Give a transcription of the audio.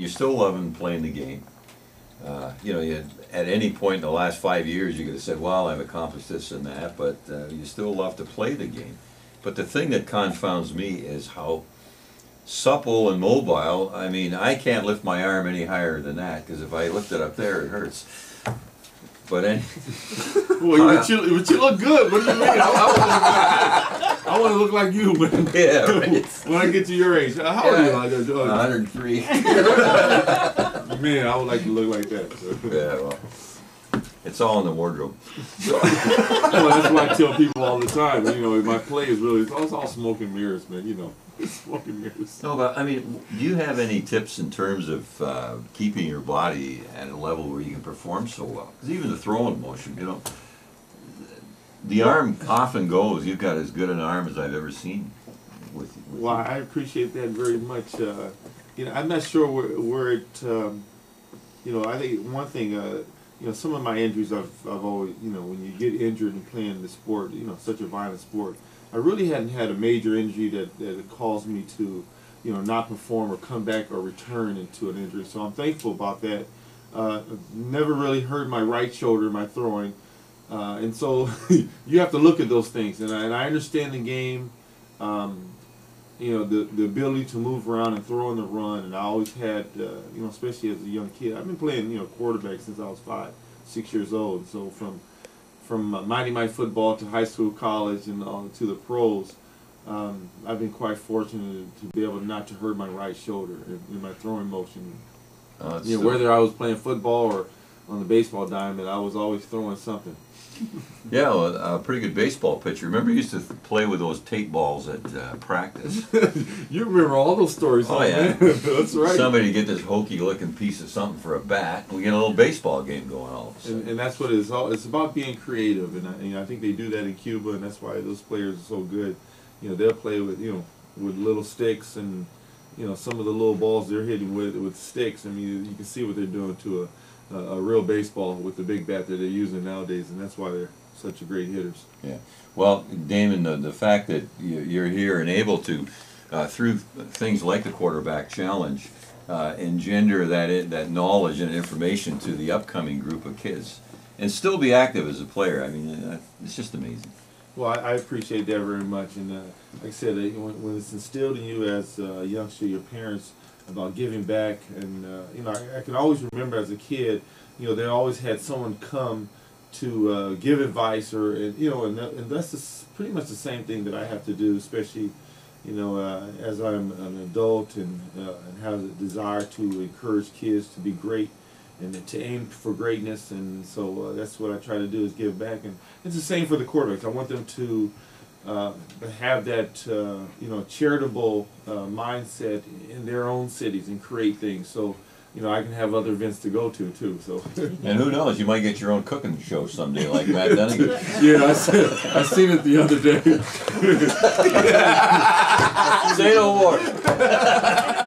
you're still loving playing the game. You know, at any point in the last 5 years, you could have said, well, I've accomplished this and that, but you still love to play the game. But the thing that confounds me is how supple and mobile. I mean, I can't lift my arm any higher than that, because if I lift it up there, it hurts. But well, but you look good. What do you mean? I want to look like you when, yeah, right. when I get to your age. How old are you? 103. Man, I would like to look like that. So. Yeah, well, it's all in the wardrobe. Well, that's why I tell people all the time. You know, my play is really, it's all smoke and mirrors, man. You know, smoke and mirrors. No, but I mean, do you have any tips in terms of keeping your body at a level where you can perform so well? Because even the throwing motion, you know, the arm often goes. You've got as good an arm as I've ever seen. With well, I appreciate that very much. You know, I'm not sure where it. You know, I think one thing. You know, some of my injuries, I've always, you know, when you get injured and playing the sport, you know, such a violent sport, I really hadn't had a major injury that caused me to, you know, not perform or come back or return into an injury. So I'm thankful about that. Never really hurt my right shoulder, my throwing. And so you have to look at those things. And I understand the game, you know, the ability to move around and throw on the run. And I always had, you know, especially as a young kid, I've been playing, you know, quarterback since I was 5, 6 years old. So from Mighty Might football to high school, college, and to the pros, I've been quite fortunate to be able not to hurt my right shoulder in my throwing motion. You know, whether I was playing football or on the baseball diamond, I was always throwing something. Yeah, well, a pretty good baseball pitcher. Remember, you used to play with those tape balls at practice. You remember all those stories? Oh, yeah. That's right. Somebody to get this hokey-looking piece of something for a bat. We get a little baseball game going all of a sudden. And that's what it is. It's about being creative, and I think they do that in Cuba, and that's why those players are so good. You know, they'll play with, you know, with little sticks, and you know, some of the little balls they're hitting with sticks. I mean, you can see what they're doing to a real baseball with the big bat that they're using nowadays, and that's why they're such a great hitters. Yeah. Well, Damon, the fact that you're here and able to, through things like the quarterback challenge, engender that knowledge and information to the upcoming group of kids, and still be active as a player. I mean, it's just amazing. Well, I appreciate that very much, and like I said, when it's instilled in you as a youngster, your parents, about giving back, and you know, I can always remember as a kid, you know, they always had someone come to give advice, or you know, and that's pretty much the same thing that I have to do, especially, you know, as I'm an adult and have a desire to encourage kids to be great and to aim for greatness, and so that's what I try to do, is give back. And it's the same for the quarterbacks. I want them to have that you know, charitable mindset in their own cities and create things, so you know, I can have other events to go to too. So and who knows, you might get your own cooking show someday, like Matt Dunnigan. Yeah, I seen it the other day. Say no more.